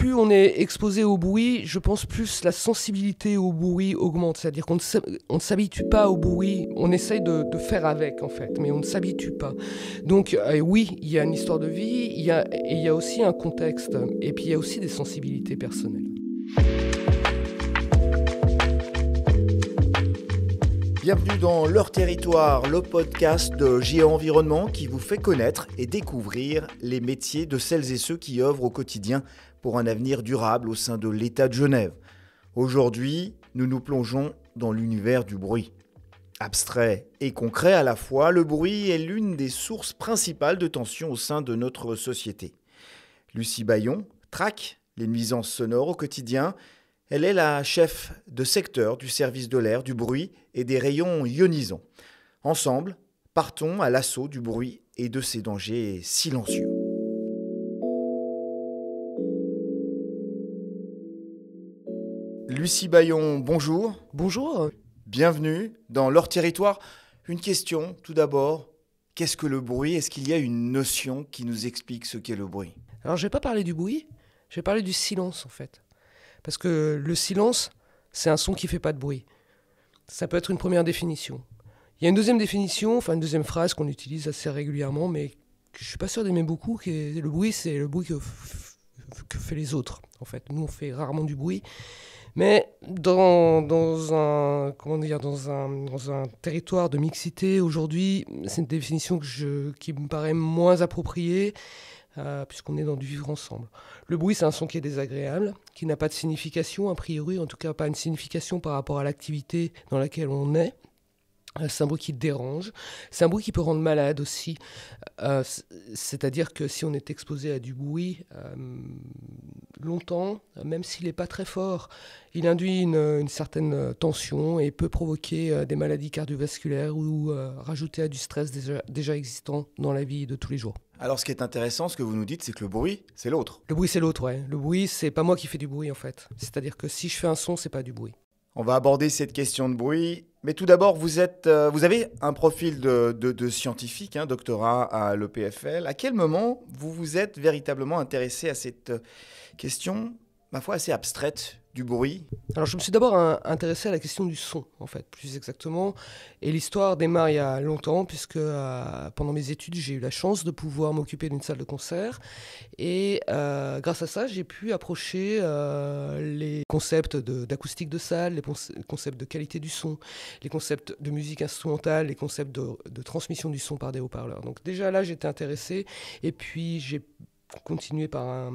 plus on est exposé au bruit, je pense plus la sensibilité au bruit augmente. C'est-à-dire qu'on ne s'habitue pas au bruit, on essaye de faire avec en fait, mais on ne s'habitue pas. Donc oui, il y a une histoire de vie, il y a aussi un contexte, et puis il y a aussi des sensibilités personnelles. Bienvenue dans Leur Territoire, le podcast de JE Environnement qui vous fait connaître et découvrir les métiers de celles et ceux qui œuvrent au quotidien pour un avenir durable au sein de l'État de Genève. Aujourd'hui, nous nous plongeons dans l'univers du bruit. Abstrait et concret à la fois, le bruit est l'une des sources principales de tension au sein de notre société. Lucie Bayon traque les nuisances sonores au quotidien. Elle est la chef de secteur du service de l'air, du bruit et des rayons ionisants. Ensemble, partons à l'assaut du bruit et de ses dangers silencieux. Lucie Bayon, bonjour. Bonjour. Bienvenue dans Leur Territoire. Une question tout d'abord, qu'est-ce que le bruit ? Est-ce qu'il y a une notion qui nous explique ce qu'est le bruit ? Alors je ne vais pas parler du bruit, je vais parler du silence en fait. Parce que le silence, c'est un son qui ne fait pas de bruit. Ça peut être une première définition. Il y a une deuxième définition, enfin une deuxième phrase qu'on utilise assez régulièrement, mais que je ne suis pas sûr d'aimer beaucoup, qui est le bruit, c'est le bruit que fait les autres. En fait, nous, on fait rarement du bruit. Mais dans un territoire de mixité, aujourd'hui, c'est une définition qui me paraît moins appropriée, puisqu'on est dans du vivre ensemble. Le bruit, c'est un son qui est désagréable, qui n'a pas de signification, a priori, en tout cas pas une signification par rapport à l'activité dans laquelle on est. C'est un bruit qui dérange, c'est un bruit qui peut rendre malade aussi, c'est-à-dire que si on est exposé à du bruit longtemps, même s'il n'est pas très fort, il induit une certaine tension et peut provoquer des maladies cardiovasculaires ou rajouter à du stress déjà existant dans la vie de tous les jours. Alors ce qui est intéressant, ce que vous nous dites, c'est que le bruit, c'est l'autre. Le bruit, c'est l'autre, ouais. Le bruit, c'est pas moi qui fais du bruit en fait. C'est-à-dire que si je fais un son, c'est pas du bruit. On va aborder cette question de bruit. Mais tout d'abord, vous avez un profil de scientifique, doctorat à l'EPFL. À quel moment vous vous êtes véritablement intéressé à cette question, ma foi, assez abstraite du bruit ? Alors je me suis d'abord intéressé à la question du son, en fait, plus exactement. Et l'histoire démarre il y a longtemps, puisque pendant mes études, j'ai eu la chance de pouvoir m'occuper d'une salle de concert. Et grâce à ça, j'ai pu approcher les concepts d'acoustique de salle, les concepts de qualité du son, les concepts de musique instrumentale, les concepts de transmission du son par des haut-parleurs. Donc déjà là, j'étais intéressé. Et puis j'ai continué par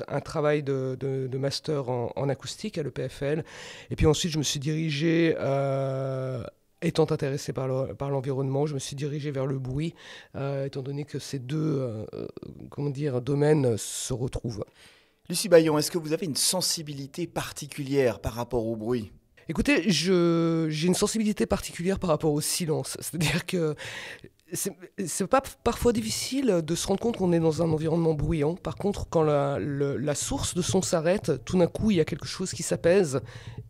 un travail de master en acoustique à l'EPFL. Et puis ensuite, je me suis dirigé, étant intéressé par l'environnement, je me suis dirigé vers le bruit, étant donné que ces deux domaines se retrouvent. Lucie Bayon, est-ce que vous avez une sensibilité particulière par rapport au bruit ? Écoutez, j'ai une sensibilité particulière par rapport au silence. C'est-à-dire que c'est pas parfois difficile de se rendre compte qu'on est dans un environnement bruyant. Par contre, quand la source de son s'arrête, tout d'un coup, il y a quelque chose qui s'apaise.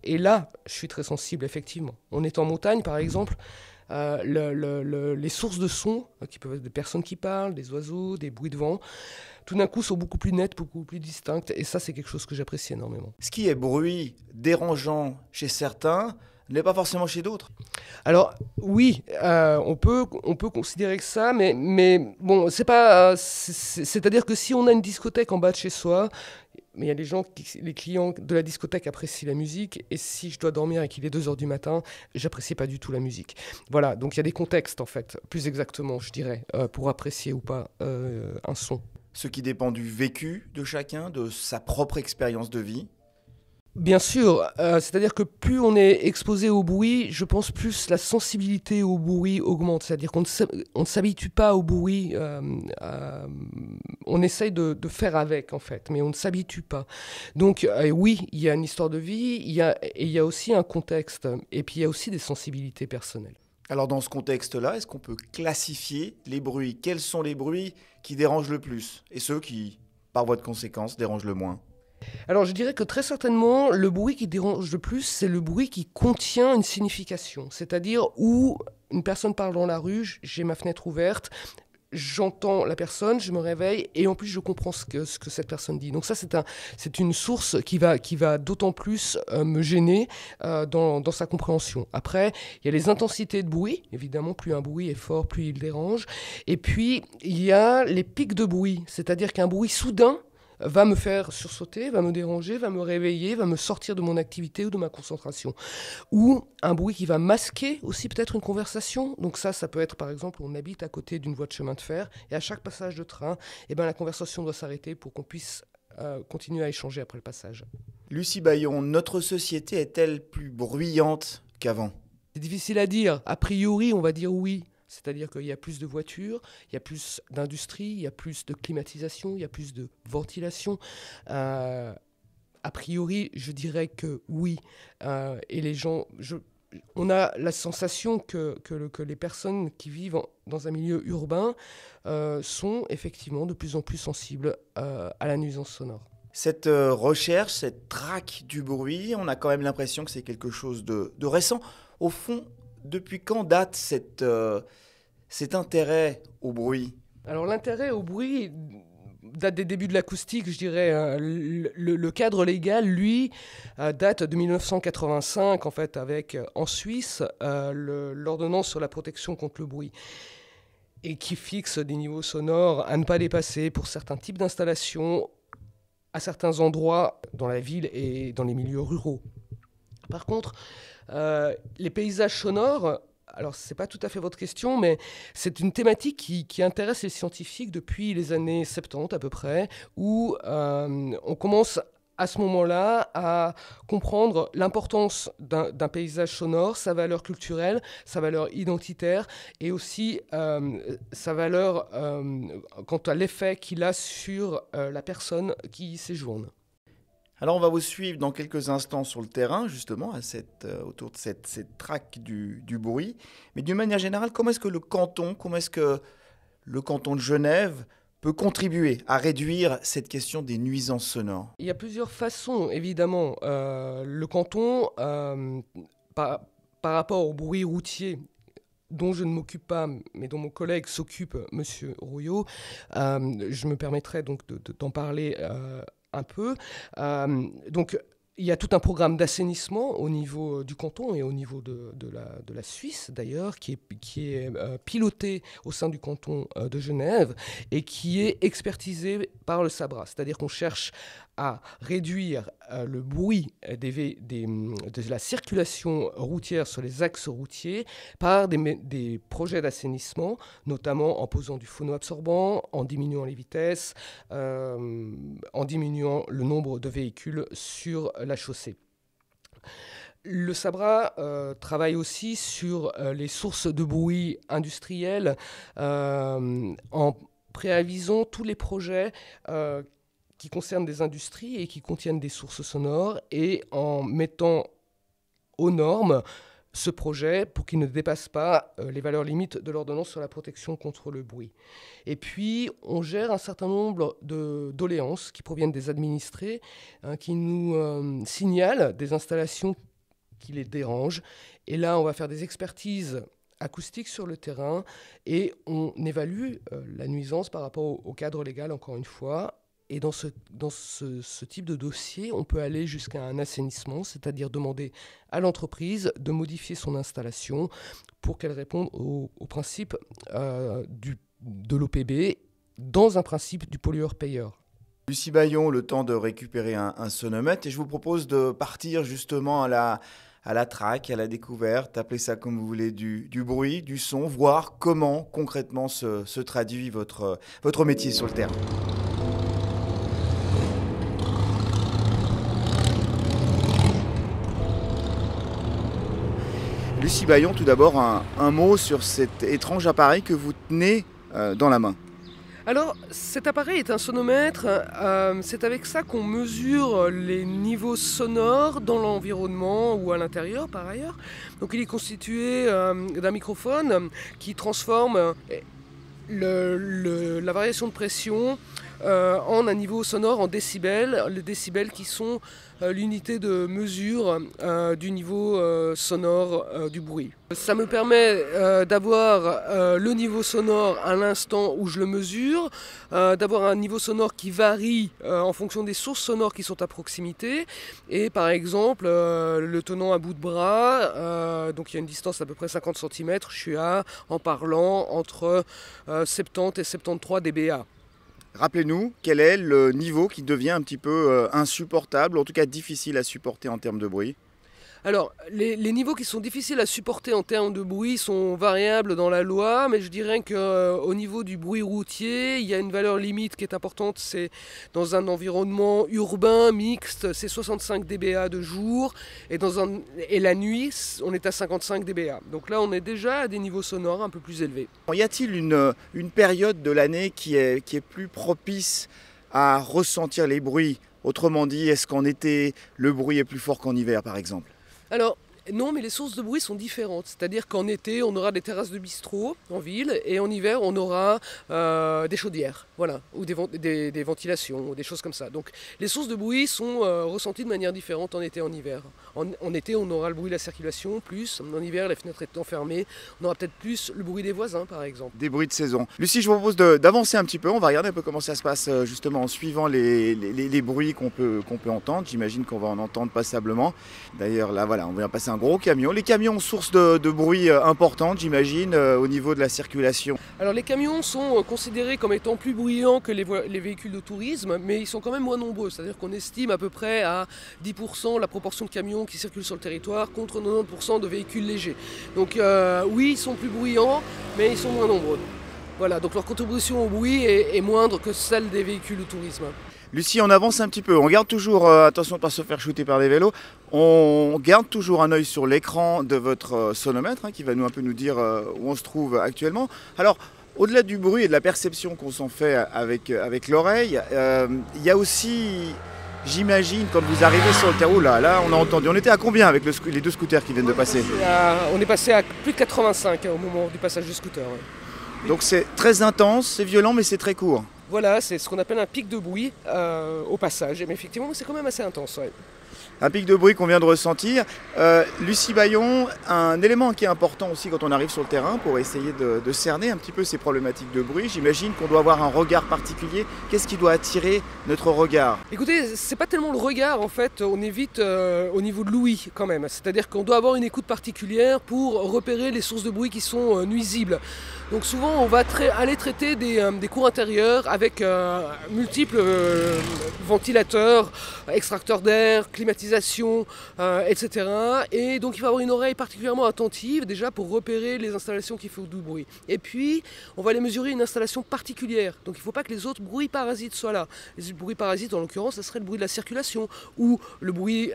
Et là, je suis très sensible, effectivement. On est en montagne, par exemple. Les sources de son, qui peuvent être des personnes qui parlent, des oiseaux, des bruits de vent, tout d'un coup sont beaucoup plus nettes, beaucoup plus distinctes. Et ça, c'est quelque chose que j'apprécie énormément. Ce qui est bruit dérangeant chez certains n'est pas forcément chez d'autres. Alors oui, on peut considérer que ça, mais bon, c'est pas. C'est-à-dire que si on a une discothèque en bas de chez soi, mais il y a les clients de la discothèque apprécient la musique, et si je dois dormir et qu'il est 2h du matin, j'apprécie pas du tout la musique. Voilà, donc il y a des contextes en fait, plus exactement, je dirais, pour apprécier ou pas un son. Ce qui dépend du vécu de chacun, de sa propre expérience de vie. Bien sûr, c'est-à-dire que plus on est exposé au bruit, je pense plus la sensibilité au bruit augmente. C'est-à-dire qu'on ne s'habitue pas au bruit, on essaye de faire avec en fait, mais on ne s'habitue pas. Donc oui, il y a une histoire de vie, il y a aussi un contexte, et puis il y a aussi des sensibilités personnelles. Alors dans ce contexte-là, est-ce qu'on peut classifier les bruits ? Quels sont les bruits qui dérangent le plus et ceux qui, par voie de conséquence, dérangent le moins ? Alors je dirais que très certainement, le bruit qui dérange le plus, c'est le bruit qui contient une signification. C'est-à-dire où une personne parle dans la rue, j'ai ma fenêtre ouverte, j'entends la personne, je me réveille et en plus je comprends ce que cette personne dit. Donc ça c'est une source qui va d'autant plus me gêner dans sa compréhension. Après, il y a les intensités de bruit, évidemment plus un bruit est fort, plus il dérange. Et puis il y a les pics de bruit, c'est-à-dire qu'un bruit soudain va me faire sursauter, va me déranger, va me réveiller, va me sortir de mon activité ou de ma concentration. Ou un bruit qui va masquer aussi peut-être une conversation. Donc ça peut être par exemple, on habite à côté d'une voie de chemin de fer et à chaque passage de train, la conversation doit s'arrêter pour qu'on puisse continuer à échanger après le passage. Lucie Bayon, notre société est-elle plus bruyante qu'avant ? C'est difficile à dire. A priori, on va dire oui. C'est-à-dire qu'il y a plus de voitures, il y a plus d'industrie, il y a plus de climatisation, il y a plus de ventilation. A priori, je dirais que oui. Et les gens... On a la sensation que les personnes qui vivent dans un milieu urbain sont effectivement de plus en plus sensibles à la nuisance sonore. Cette recherche, cette traque du bruit, on a quand même l'impression que c'est quelque chose de récent. Au fond, depuis quand date cet intérêt au bruit ? Alors l'intérêt au bruit date des débuts de l'acoustique, je dirais. Le cadre légal, lui, date de 1985, en fait, avec en Suisse l'ordonnance sur la protection contre le bruit, et qui fixe des niveaux sonores à ne pas dépasser pour certains types d'installations à certains endroits dans la ville et dans les milieux ruraux. Par contre, les paysages sonores, alors ce n'est pas tout à fait votre question, mais c'est une thématique qui intéresse les scientifiques depuis les années 70 à peu près, où on commence à ce moment-là à comprendre l'importance d'un paysage sonore, sa valeur culturelle, sa valeur identitaire et aussi sa valeur quant à l'effet qu'il a sur la personne qui y séjourne. Alors on va vous suivre dans quelques instants sur le terrain, justement, autour de cette traque du bruit. Mais d'une manière générale, comment est-ce que le canton de Genève peut contribuer à réduire cette question des nuisances sonores ? Il y a plusieurs façons, évidemment. Le canton, par rapport au bruit routier, dont je ne m'occupe pas, mais dont mon collègue s'occupe, M. Rouillot, je me permettrai donc d'en parler un peu. Donc, il y a tout un programme d'assainissement au niveau du canton et au niveau de la Suisse, d'ailleurs, qui est piloté au sein du canton de Genève et qui est expertisé par le SABRA. C'est-à-dire qu'on cherche à réduire le bruit de la circulation routière sur les axes routiers par des projets d'assainissement, notamment en posant du phono-absorbant, en diminuant les vitesses, en diminuant le nombre de véhicules sur la chaussée. Le SABRA travaille aussi sur les sources de bruit industriels en préavisant tous les projets qui concernent des industries et qui contiennent des sources sonores et en mettant aux normes ce projet pour qu'il ne dépasse pas les valeurs limites de l'ordonnance sur la protection contre le bruit. Et puis, on gère un certain nombre de doléances qui proviennent des administrés, qui nous signalent des installations qui les dérangent. Et là, on va faire des expertises acoustiques sur le terrain et on évalue la nuisance par rapport au cadre légal, encore une fois. Et dans ce type de dossier, on peut aller jusqu'à un assainissement, c'est-à-dire demander à l'entreprise de modifier son installation pour qu'elle réponde au principe de l'OPB dans un principe du pollueur-payeur. Lucie Bayon, le temps de récupérer un sonomètre et je vous propose de partir justement à la traque, à la découverte, appelez ça comme vous voulez, du bruit, du son, voir comment concrètement se traduit votre métier sur le terrain. Lucie Bayon, tout d'abord, un mot sur cet étrange appareil que vous tenez dans la main. Alors, cet appareil est un sonomètre. C'est avec ça qu'on mesure les niveaux sonores dans l'environnement ou à l'intérieur, par ailleurs. Donc, il est constitué d'un microphone qui transforme la variation de pression en un niveau sonore en décibels, les décibels qui sont l'unité de mesure du niveau sonore du bruit. Ça me permet d'avoir le niveau sonore à l'instant où je le mesure, d'avoir un niveau sonore qui varie en fonction des sources sonores qui sont à proximité. Et par exemple, le tenant à bout de bras, donc il y a une distance d'à peu près 50 cm, je suis en parlant, entre 70 et 73 dBA. Rappelez-nous, quel est le niveau qui devient un petit peu insupportable, en tout cas difficile à supporter en termes de bruit? Alors, les niveaux qui sont difficiles à supporter en termes de bruit sont variables dans la loi, mais je dirais qu'au niveau du bruit routier, il y a une valeur limite qui est importante, c'est dans un environnement urbain mixte, c'est 65 dBA de jour, et la nuit, on est à 55 dBA. Donc là, on est déjà à des niveaux sonores un peu plus élevés. Y a-t-il une période de l'année qui est plus propice à ressentir les bruits? Autrement dit, est-ce qu'en été, le bruit est plus fort qu'en hiver, par exemple? Alors, non, mais les sources de bruit sont différentes. C'est-à-dire qu'en été, on aura des terrasses de bistrot en ville, et en hiver, on aura des chaudières, voilà, ou des ventilations, ou des choses comme ça. Donc, les sources de bruit sont ressenties de manière différente en été et en hiver. En été, on aura le bruit de la circulation, plus. En hiver, les fenêtres étant fermées, on aura peut-être plus le bruit des voisins, par exemple. Des bruits de saison. Lucie, je vous propose d'avancer un petit peu. On va regarder un peu comment ça se passe, justement, en suivant les bruits qu'on peut entendre. J'imagine qu'on va en entendre passablement. D'ailleurs, là, voilà, on vient passer un gros camion. Les camions, source de bruit importante, j'imagine, au niveau de la circulation. Alors, les camions sont considérés comme étant plus bruyants que les véhicules de tourisme, mais ils sont quand même moins nombreux. C'est-à-dire qu'on estime à peu près à 10% la proportion de camions qui circulent sur le territoire contre 90% de véhicules légers. Donc oui, ils sont plus bruyants, mais ils sont moins nombreux. Voilà, donc leur contribution au bruit est moindre que celle des véhicules de tourisme. Lucie, on avance un petit peu. On garde toujours, attention de ne pas se faire shooter par des vélos, on garde toujours un œil sur l'écran de votre sonomètre, qui va un peu nous dire où on se trouve actuellement. Alors, au-delà du bruit et de la perception qu'on s'en fait avec l'oreille, il y a aussi... J'imagine, quand vous arrivez sur le terreau, là on a entendu. On était à combien avec les deux scooters qui viennent de passer? On est passé à plus de 85 au moment du passage du scooter. Ouais. Donc c'est très intense, c'est violent, mais c'est très court. Voilà, c'est ce qu'on appelle un pic de bruit au passage. Mais effectivement, c'est quand même assez intense. Ouais. Un pic de bruit qu'on vient de ressentir. Lucie Bayon, un élément qui est important aussi quand on arrive sur le terrain pour essayer de cerner un petit peu ces problématiques de bruit. J'imagine qu'on doit avoir un regard particulier. Qu'est-ce qui doit attirer notre regard? Écoutez, c'est pas tellement le regard en fait, on évite au niveau de l'ouïe quand même. C'est-à-dire qu'on doit avoir une écoute particulière pour repérer les sources de bruit qui sont nuisibles. Donc souvent on va aller traiter des cours intérieurs avec multiples ventilateurs, extracteurs d'air, climatisation, etc. Et donc il faut avoir une oreille particulièrement attentive déjà pour repérer les installations qui font du bruit. Et puis on va aller mesurer une installation particulière. Donc il ne faut pas que les autres bruits parasites soient là. Les bruits parasites en l'occurrence, ça serait le bruit de la circulation ou le bruit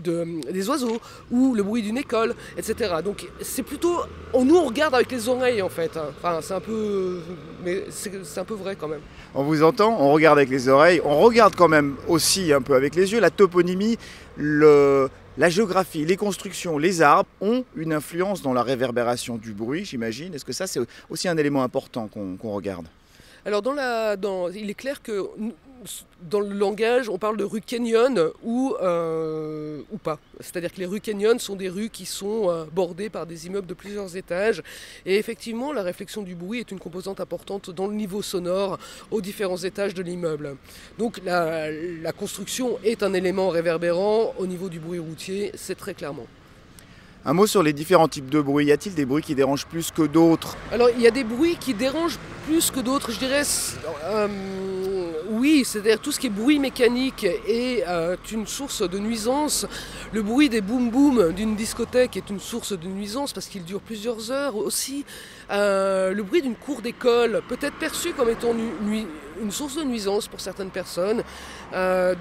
des oiseaux ou le bruit d'une école, etc. Donc c'est plutôt... Nous on regarde avec les oreilles en fait. Enfin c'est un peu... Mais c'est un peu vrai quand même. On vous entend, on regarde avec les oreilles, on regarde quand même aussi un peu avec les yeux. La toponymie, la géographie, les constructions, les arbres ont une influence dans la réverbération du bruit, j'imagine. Est-ce que ça c'est aussi un élément important qu'on regarde? Alors il est clair que dans le langage, on parle de rue canyon ou pas. C'est-à-dire que les rues canyon sont des rues qui sont bordées par des immeubles de plusieurs étages. Et effectivement, la réflexion du bruit est une composante importante dans le niveau sonore aux différents étages de l'immeuble. Donc la construction est un élément réverbérant au niveau du bruit routier, c'est très clairement. Un mot sur les différents types de bruits. Y a-t-il des bruits qui dérangent plus que d'autres? Alors, il y a des bruits qui dérangent plus que d'autres, je dirais. Oui, c'est-à-dire tout ce qui est bruit mécanique est une source de nuisance. Le bruit des boum-boum d'une discothèque est une source de nuisance parce qu'il dure plusieurs heures aussi. Le bruit d'une cour d'école peut être perçu comme étant une source de nuisance pour certaines personnes.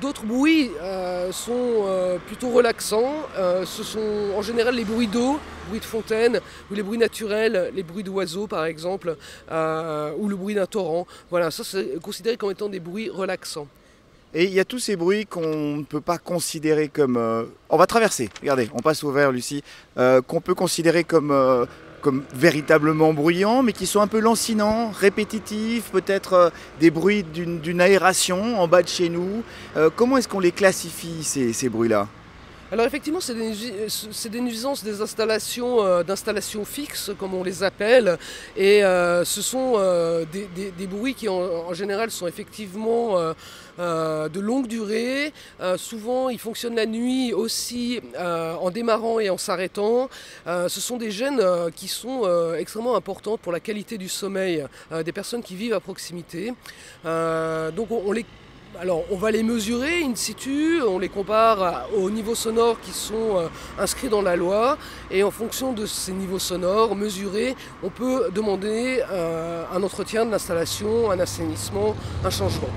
D'autres bruits sont plutôt relaxants. Ce sont en général les bruits d'eau, bruits de fontaine, ou les bruits naturels, les bruits d'oiseaux par exemple, ou le bruit d'un torrent. Voilà, ça c'est considéré comme étant des bruits relaxants. Et il y a tous ces bruits qu'on ne peut pas considérer comme... On va traverser, regardez, on passe au vert Lucie, qu'on peut considérer comme comme véritablement bruyants, mais qui sont un peu lancinants, répétitifs, peut-être des bruits d'une aération en bas de chez nous. Comment est-ce qu'on les classifie, ces bruits-là ? Alors effectivement, c'est des nuisances des d'installations fixes, comme on les appelle, et ce sont des bruits qui en général sont effectivement de longue durée. Souvent, ils fonctionnent la nuit aussi en démarrant et en s'arrêtant. Ce sont des gènes qui sont extrêmement importantes pour la qualité du sommeil des personnes qui vivent à proximité. Donc on va les mesurer in situ, on les compare aux niveaux sonores qui sont inscrits dans la loi, et en fonction de ces niveaux sonores mesurés, on peut demander un entretien de l'installation, un assainissement, un changement.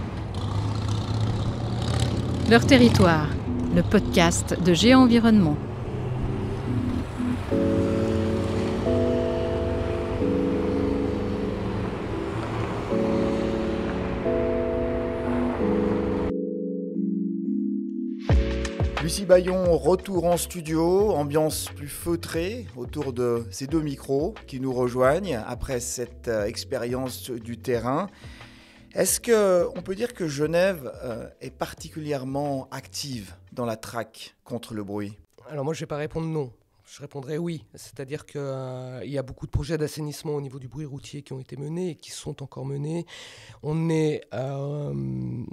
Leur territoire, le podcast de Géo-Environnement. Lucie Bayon, retour en studio, ambiance plus feutrée autour de ces deux micros qui nous rejoignent après cette expérience du terrain. Est-ce qu'on peut dire que Genève est particulièrement active dans la traque contre le bruit ? Alors moi je ne vais pas répondre non. Je répondrai oui, c'est-à-dire qu'il y a beaucoup de projets d'assainissement au niveau du bruit routier qui ont été menés et qui sont encore menés. On est un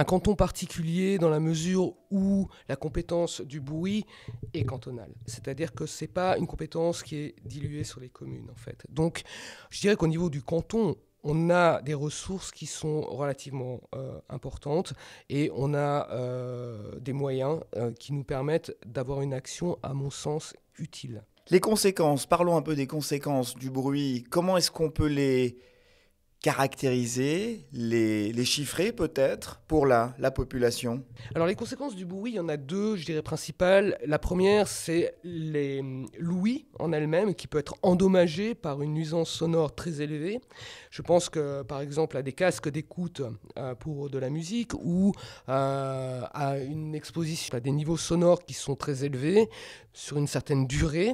canton particulier dans la mesure où la compétence du bruit est cantonale. C'est-à-dire que ce n'est pas une compétence qui est diluée sur les communes en fait. Donc je dirais qu'au niveau du canton, on a des ressources qui sont relativement importantes et on a des moyens qui nous permettent d'avoir une action, à mon sens, utile. Les conséquences, parlons un peu des conséquences du bruit. Comment est-ce qu'on peut les caractériser, les chiffrer peut-être pour la population ? Alors les conséquences du bruit, il y en a deux, je dirais, principales. La première, c'est l'ouïe en elle-même qui peut être endommagée par une nuisance sonore très élevée. Je pense que par exemple à des casques d'écoute pour de la musique ou à une exposition à des niveaux sonores qui sont très élevés sur une certaine durée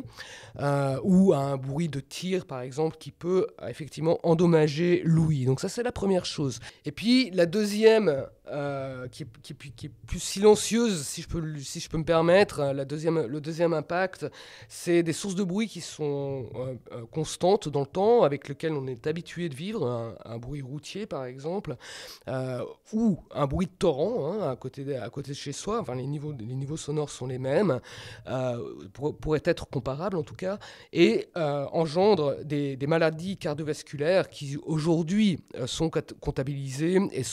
ou à un bruit de tir par exemple qui peut effectivement endommager l'ouïe. Donc ça c'est la première chose. Et puis la deuxième qui est plus silencieuse si je peux me permettre, le deuxième impact, c'est des sources de bruit qui sont constantes dans le temps, avec lesquelles on est habitué de vivre, un bruit routier par exemple, ou un bruit de torrent à côté de chez soi. Enfin, les niveaux sonores sont les mêmes, pourraient être comparables en tout cas, et engendre des maladies cardiovasculaires qui aujourd'hui sont comptabilisées et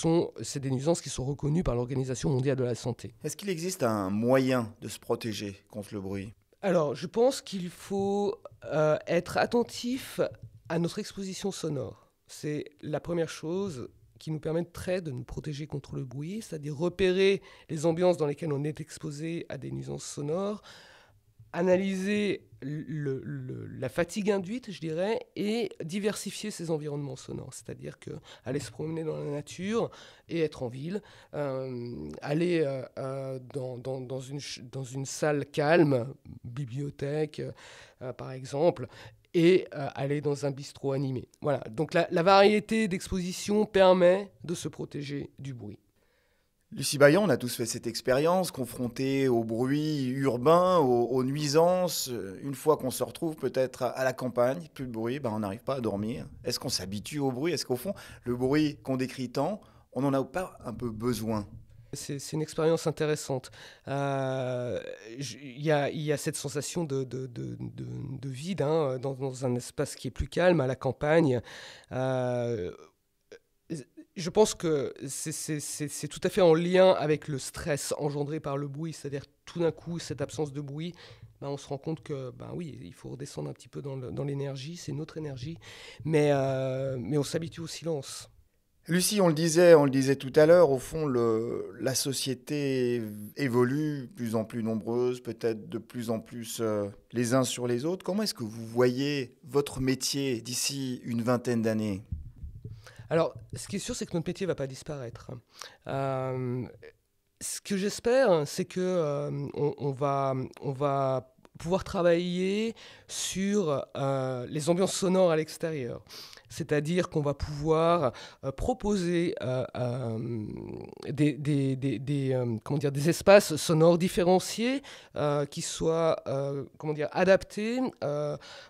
c'est des nuisances qui sont reconnues par l'Organisation mondiale de la santé. Est-ce qu'il existe un moyen de se protéger contre le bruit ? Alors, je pense qu'il faut être attentif à notre exposition sonore. C'est la première chose qui nous permettrait de nous protéger contre le bruit, c'est-à-dire repérer les ambiances dans lesquelles on est exposé à des nuisances sonores, analyser la fatigue induite, je dirais, et diversifier ses environnements sonores. C'est-à-dire qu'aller se promener dans la nature et être en ville, aller dans une salle calme, bibliothèque par exemple, et aller dans un bistrot animé. Voilà. Donc la variété d'expositions permet de se protéger du bruit. Lucie Bayon, on a tous fait cette expérience, confrontés au bruit urbain, aux nuisances. Une fois qu'on se retrouve peut-être à la campagne, plus de bruit, on n'arrive pas à dormir. Est-ce qu'on s'habitue au bruit ? Est-ce qu'au fond, le bruit qu'on décrit tant, on n'en a pas un peu besoin ? C'est une expérience intéressante. Il y a cette sensation de vide dans un espace qui est plus calme, à la campagne. Je pense que c'est tout à fait en lien avec le stress engendré par le bruit, c'est-à-dire tout d'un coup, cette absence de bruit, on se rend compte que, oui, il faut redescendre un petit peu dans l'énergie, c'est notre énergie, mais on s'habitue au silence. Lucie, on le disait tout à l'heure, au fond, la société évolue, de plus en plus nombreuse, peut-être de plus en plus les uns sur les autres. Comment est-ce que vous voyez votre métier d'ici une vingtaine d'années ? Alors, ce qui est sûr, c'est que notre métier ne va pas disparaître. Ce que j'espère, c'est qu'on va pouvoir travailler sur les ambiances sonores à l'extérieur. C'est-à-dire qu'on va pouvoir proposer des espaces sonores différenciés qui soient adaptés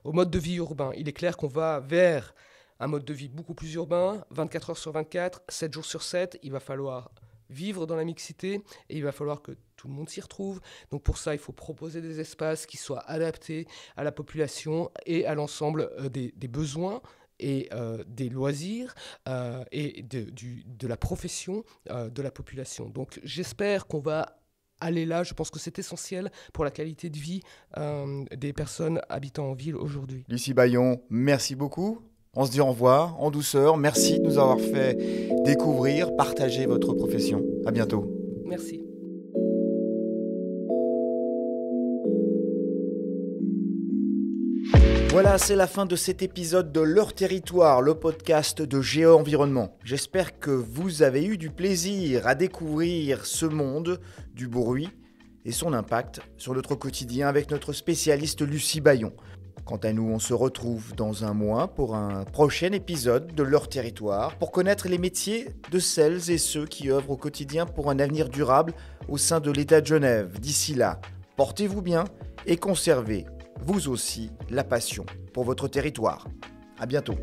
au mode de vie urbain. Il est clair qu'on va vers un mode de vie beaucoup plus urbain, 24 heures sur 24, 7 jours sur 7. Il va falloir vivre dans la mixité et il va falloir que tout le monde s'y retrouve. Donc pour ça, il faut proposer des espaces qui soient adaptés à la population et à l'ensemble des besoins et des loisirs et de la profession de la population. Donc j'espère qu'on va aller là. Je pense que c'est essentiel pour la qualité de vie des personnes habitant en ville aujourd'hui. Lucie Bayon, merci beaucoup. On se dit au revoir en douceur. Merci de nous avoir fait découvrir, partager votre profession. À bientôt. Merci. Voilà, c'est la fin de cet épisode de Leur Territoire, le podcast de Géo Environnement. J'espère que vous avez eu du plaisir à découvrir ce monde du bruit et son impact sur notre quotidien avec notre spécialiste Lucie Bayon. Quant à nous, on se retrouve dans un mois pour un prochain épisode de Leur Territoire pour connaître les métiers de celles et ceux qui œuvrent au quotidien pour un avenir durable au sein de l'État de Genève. D'ici là, portez-vous bien et conservez, vous aussi, la passion pour votre territoire. À bientôt.